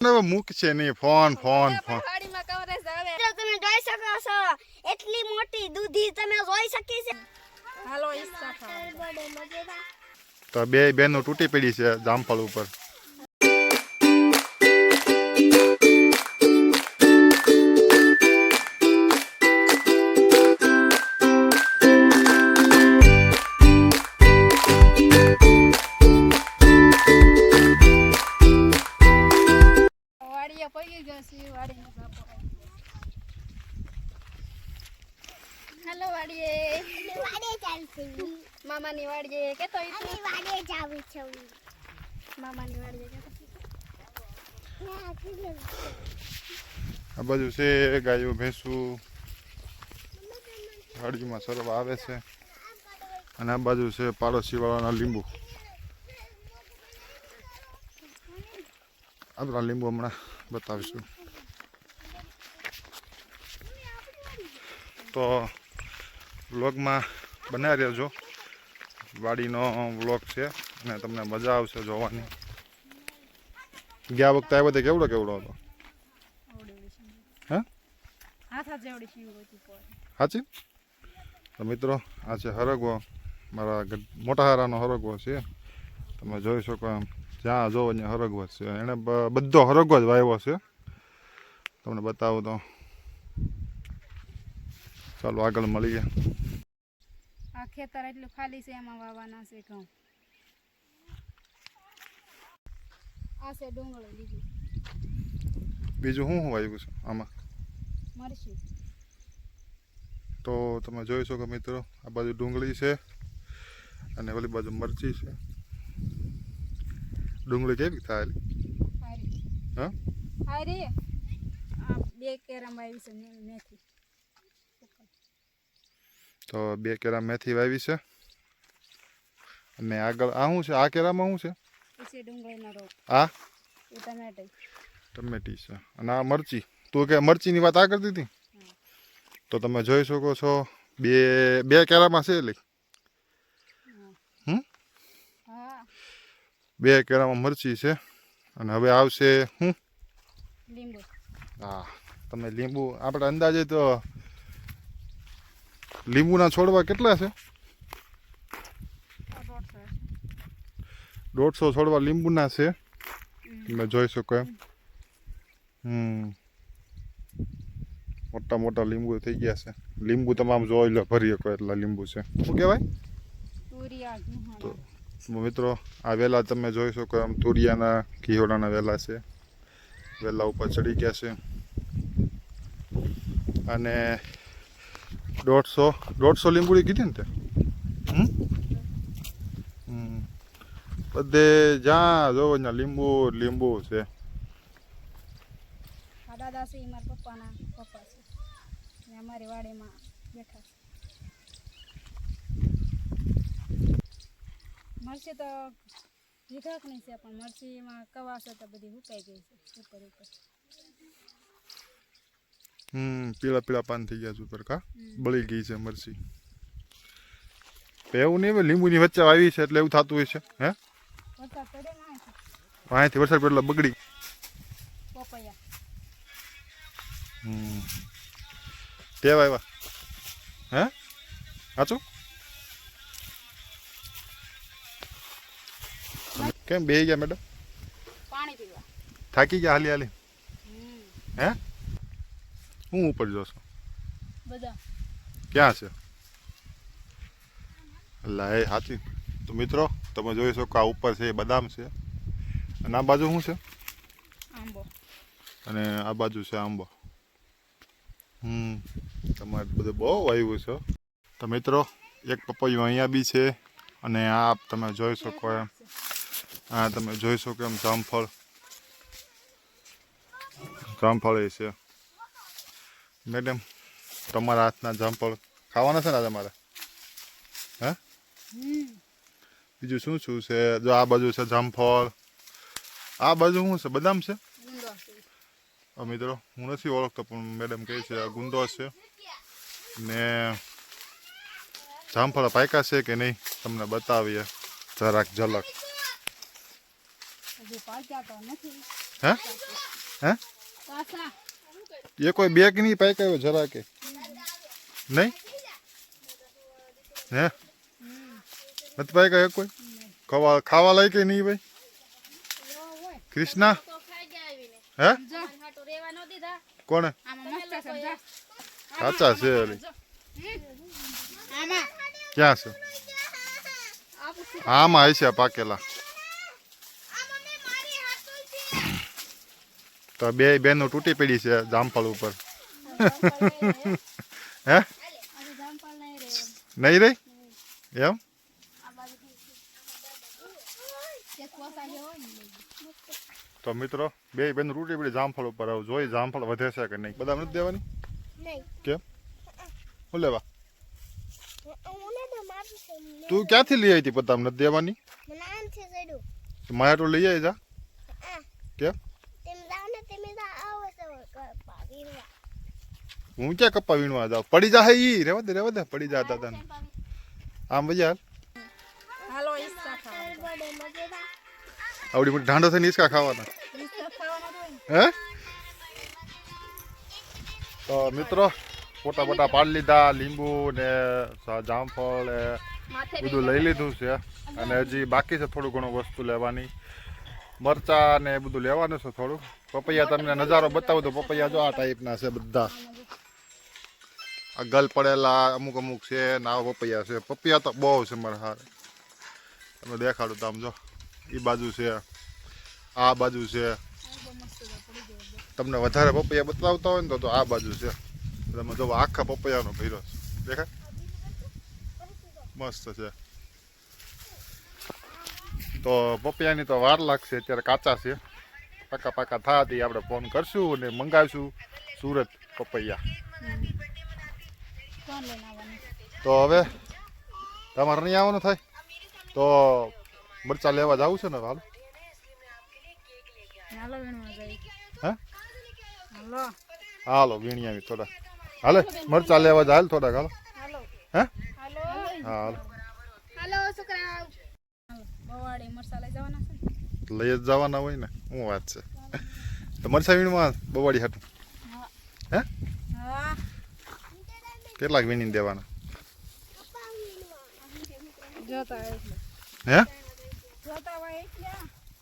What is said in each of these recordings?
મૂક છે નહીં ફોન ફોન ફોન તમે જોઈ શકો છો એટલી મોટી દૂધી તમે જોઈ શકી છે. હાલો ઈચ્છા ખાવા તો બે બેનો તૂટી પડી છે જામફળ ઉપર. વાડીએ પગી ગયો છે વાડીને બાપો. હાલો વાડીએ ચાલશે મામાની વાડીએ કેતો વાડે જાવી છે મામાની વાડીએ કેતો આ બાજુ છે ગાયો ભેંસું વાડીમાં સરવા આવે છે અને આ બાજુ છે પાડોશી વાળાના લીંબુ. આપણા લીંબુ હમણાં બતાવીશું. તો વ્લોગમાં બનાવી રહેજો. વાડીનો વ્લોગ છે અને તમને મજા આવશે જોવાની. ગયા વખતે આવ્યો તો કેવડો કેવડો હતો? હા હાથા જેવડી શીવ હતી પર. સાચી. તો મિત્રો આ છે હરગવો, મારા મોટા હારાનો હરગવો છે. તમે જોઈ શકો એમ જ્યાં જોવો ત્યાં હરગવો છે. એણે બધો હરગવો જ વાવ્યો છે. તમને બતાવું તો ચાલો આગળ મળીએ. આ ખેતર એટલું ખાલી છે એમાં વાવવાના છે ઘઉં. આ છે ડુંગળી લીધી. બીજું શું વાવ્યું છે આમાં? મરચી. તો તમે જોઈ શકો મિત્રો આ બાજુ ડુંગળી છે અને ઓલી બાજુ મરચી છે. ડુંગળી કેવી થાય? હારી. હા હારી. આ બે કેરામ આવી છે મેથી. તો બે કેરા મેથી વાવી છે અને આગળ આ શું છે? આ કેરામાં શું છે? પછી ડુંગળીનો રોપ. આ એ ટમેટી. ટમેટી છે અને આ મરચી. તું કે મરચીની વાત આ કરતી હતી? તો તમે જોઈ શકો છો બે કેરામાં છે એટલે હા. બે કેરામાં મરચી છે અને હવે આવશે શું? લીંબુ. હા તમે લીંબુ આપણે અંદાજે તો લીંબુના છોડવા કેટલા છે? 150 છોડવા લીંબુના છે. તમે જોઈ શકો એમ. મોટા મોટા લીંબુ થઈ ગયા છે. લીંબુ તમે આમ જોઈ લો ભરી શકો એટલા લીંબુ છે. શું કહેવાય? તો મિત્રો આ વેલા તમે જોઈ શકો એમ તુરિયાના ઘીહોડાના વેલા છે. વેલા ઉપર ચડી ગયા છે અને 150 લીંબુડી કીધી ને તે. બધે જ્યાં જોવો ત્યાં લીંબુ લીંબુ છે. આ દાદા છે એ મારા પપ્પાના પપ્પા છે. ને અમારી વાડીમાં બેઠા છે. મરચી તો વિઘાક નહીં છે પણ મરચીમાં કવાસ તો બધી હુકાઈ ગઈ છે ઉપર ઉપર. પીળા પીળા પાન થઈ ગયા છે ઉપર. કા બળી ગઈ છે મરચી. એવું નહીં લીંબુની વચ્ચે આવી છે એટલે એવું થતું હોય છે. હે વરસાદ પડે ને અહીંથી વરસાદ પડે બગડી. પપૈયા. કેવા આવ્યા? હે સાચું? કેમ બેહી ગયા મેડમ? પાણી પીવા. થાકી ગયા હાલી હાલી? હે હું ઉપર જોશો? બધા ક્યાં છે? અલ્લા એ સાચી. તો મિત્રો તમે જોઈ શકો આ ઉપર છે એ બદામ છે અને આ બાજુ શું છે? આંબો. અને આ બાજુ છે આંબો. તમારે બધું બહુ વાવ્યું છે. તો મિત્રો એક પપૈયું અહીંયા બી છે અને આ તમે જોઈ શકો એમ આ તમે જોઈ શકો એમ જામફળ એ છે. મેડમ તમારા હાથના જામફળ ખાવાના છે ને તમારે? હે બીજું શું શું છે? જો આ બાજુ છે જામફળ. આ બાજુ શું છે? બદામ છે? મિત્રો હું નથી ઓળખતો પણ મેડમ કહે છે આ ગુંદો છે. ને જામફળ પાક્યા છે કે નહીં તમને બતાવીએ જરાક ઝલક. જે પાક્યા તો નથી હે હે કાચા એ કોઈ બેગ નહીં પાક્યો જરા કે નહીં હે નથી પાક્યો એક કોઈ ખાવા લાય કે નહીં ભાઈ કૃષ્ણા હે જો હાટો રેવા નો દીધા કોણે આમાં મસ્ત છે સમજા કાચા છે અલી આમાં ક્યાં છે આમાં હશે પાકેલા તો બે બેનો તૂટી પડી છે જામફળ ઉપર હે આજે જામફળ નહીં રે નહીં રહી એમ એક પોસા જે હોય ને તો મિત્રો બે બેનો તૂટી પડી જામફળ ઉપર હવે જોઈ જામફળ વધે છે કે નહીં બધા નથી દેવાની નહીં કેમ શું લેવા મને તો મારું છે તું ક્યાંથી લઈ આવી હતી પતામ નથી દેવાની મને આમ છે જડું તો મારે તો લઈ આવી જા કેમ તેમ જાવ ને તેમ આવો છે પાવીરવા હું ક્યાં કપ્પા વીણવા જાઉં પડી જા ઈ રેવા દે પડી જા દાદા આમ બજાર હાલો ઈસ્કા ખાવા બડે મજેદાર આવડી મોટી ઢાંડો થઈને ઈસકા ખાવાના ઈસ્કા ખાવાના તો હે તો મિત્રો પોટા પોટા પાડી લીધા લીંબુ ને જામફળ ને બધું લઈ લીધું છે અને હજી બાકી છે થોડું ઘણું વસ્તુ લેવાની મરચા ને એ બધું લેવાનું છે થોડું પપૈયા તમને નજારો બતાવું તો પપૈયા જો આ ટાઈપના છે બધા આ ગલ પડેલા અમુક અમુક છે ને આવા પપૈયા છે પપૈયા તો બહુ છે મારા હારે તમે દેખાડું તો આમ જો એ બાજુ છે આ બાજુ છે તમને વધારે પપૈયા બતાવતા હોય ને તો આ બાજુ છે તમે જો આખા પપૈયાનો ભર્યો છે દેખાય મસ્ત છે તો પપૈયાની તો વાર લાગશે અત્યારે કાચા છે પાકા પાકા થવાથી આપણે ફોન કરશું અને મંગાવીશું સુરત પપૈયા કોણ લઈને આવવાનું તો હવે તમારે નહીં આવવાનું થાય તો મરચાં લેવા જવું છે ને હાલ હાલો વીણવા જઈ હે હાલો હાલો વીણી આવી થોડા હાલે મરચાં લેવા જાય થોડાક હાલો હાલો હે હાલો હા હાલો હાલો છોકરા બવાડી મરસા લઈ જવાના છે ને લઈ જ જવાના હોય ને શું વાત છે તો મરચાં વીણમાં બવાડી હાટું હે હા કેટલાક વીણીને દેવાના જોતા એટલે હે જોતા હોય એટલે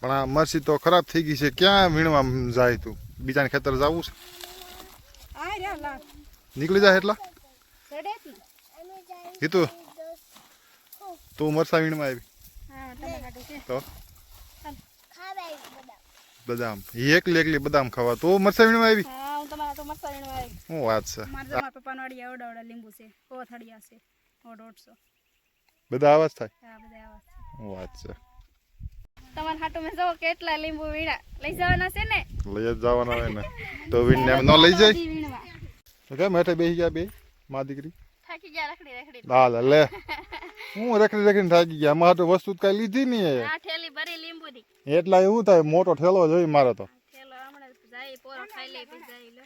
પણ આ મરસી તો ખરાબ થઈ ગઈ છે ક્યાં વીણવા જાય તું બીજાને ખેતર જવું છે આ રહ્યા લાગ નીકળી જાય એટલા ચડે જ ને કીધું તું મરસા વીણમાં આવી હા તમે કાઢું છે તો ખાવા બધા બદામ એકલી બદામ ખાવા તું મરસા વીણમાં આવી હા હું તમારા તો મરસા વીણવા આવી શું વાત છે મારા પપ્પાનો વાડી આવડા લીંબુ છે કોથળિયા છે 150 બધા આવાજ થાય આ બધા આવા છે શું વાત છે તમારા હાટુ મેં જો કેટલા લીંબુ વીણા લઈ જવાના છે ને લઈ જ જવાના હોય ને તો વીણને એમ ન લઈ જાય વીણવા તો કેમ હેઠે બેસી ગયા બે મા દીકરી થાકી ગયા રખડી હાલ લે હું રખડીને થાકી ગયા અમારે તો વસ્તુ કઈ લીધી નહીં આ ઠેલી ભરી લીંબુ ની એટલા એવું થાય મોટો ઠેલો જોઈ મારે તો ઠેલો હમણાં જાય પોરો ખાઈ લે પછી જાય લે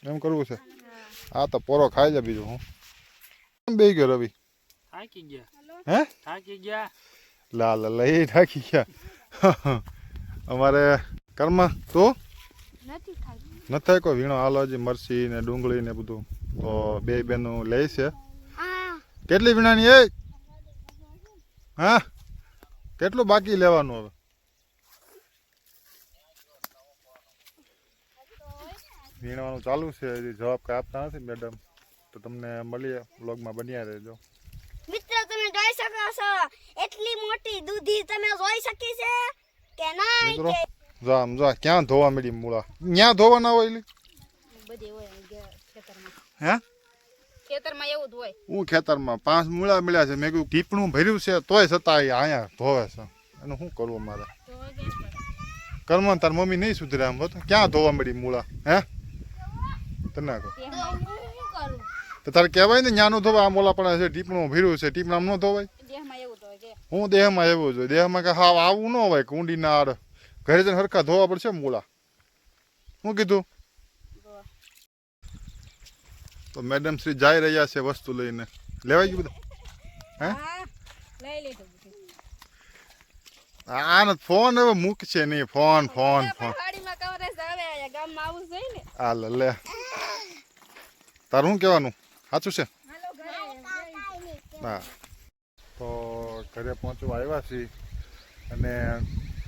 એમ કરવું છે આ તો પોરો ખાઈ જાય બીજું હું કેમ બેસી ગયો રવિ થાકી ગયા હે થાકી ગયા લાલ લઈ થાકી ગયા અમારે કર્મ તો નથી ખાઈ નથી થાય કોઈ વીણો હાલો હજી મરચી ને ડુંગળી ને બધું તો બે બેનું લે છે કેટલી વીણાની એ હા કેટલું બાકી લેવાનું હવે વીણવાનું ચાલુ છે હજી જવાબ કઈ આપતા નથી મેડમ તો તમને મળીએ વ્લોગમાં બન્યા રહેજો મિત્રો તમે જોઈ શકો છો એટલી મોટી દૂધી તમે જોઈ શકી છે કે નહીં મિત્રો જા આમ જા ક્યાં ધોવા મળી મૂળા ક્યાં ધોવાના હોય લી બધી હોય ખેતરમાં હે ખેતરમાં એવું જ હોય હું ખેતરમાં 5 મૂળા મળ્યા છે મેં કીધું ટીપણું ભર્યું છે તોય છતાં અહીંયા ધોવે છે એનું શું કરવું મારે તો ગેસ પર કર્મ તાર મમ્મી નહીં સુધરે આમ હોત ક્યાં ધોવા મળી મૂળા હે તને કહો તે હું શું કરું તો તારે કહેવાય ને ન્યાનું ધોવા આમ ઓલા પણ છે ટીપણું ભર્યું છે ટીપણામ ન ધોવાય દેહમાં એવું જ હોય કે હું દેહમાં એવું જોઈએ દેહમાં કે હા આવું ન હોય કે ઊંડી ના આડ ઘરે જઈને હરખા ધોવા પડશે મૂળા શું કીધું તો મેડમ શ્રી જઈ રહ્યા છે વસ્તુ લઈને લેવાઈ ગયું બધું હે હા લઈ લીધું બધું આને ફોન હવે મૂકશે નહીં ફોન ફોન ફોન વાડીમાં કવરેજ આવે અહીંયા ગામમાં આવું જોઈએ ને આ લે તારું શું કહેવાનું સાચું છે હાલો ઘરે હા તો ઘરે પહોંચવા આવ્યા છીએ અને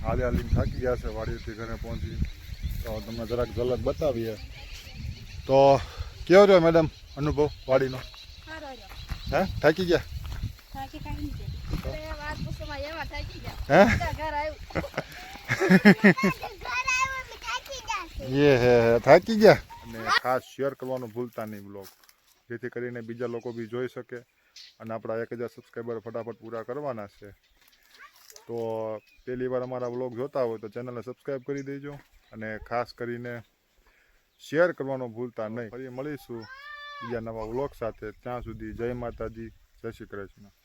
હાલી હાલીને થાકી ગયા છે વાડીથી ઘરે પહોંચી તો તમને જરાક ઝલક બતાવીએ તો કેવો રહ્યો મેડમ અનુભવ વાડીનો સારો રહ્યો હે થાકી ગયા થાકી કાંઈ નહીં જાય અરે વાત પૂછવામાં એવા થાકી ગયા હે બધા ઘર આવ્યું એ હે થાકી ગયા અને ખાસ શેર કરવાનું ભૂલતા નહીં બ્લોગ જેથી કરીને બીજા લોકો બી જોઈ શકે અને આપણા 1000 સબસ્ક્રાઈબર ફટાફટ પૂરા કરવાના છે તો પહેલી વાર અમારા બ્લોગ જોતા હોય તો ચેનલને સબસ્ક્રાઈબ કરી દેજો અને ખાસ કરીને શેર કરવાનું ભૂલતા નહીં ફરી મળીશું બીજા નવા બ્લોગ સાથે ત્યાં સુધી જય માતાજી જય શ્રી કૃષ્ણ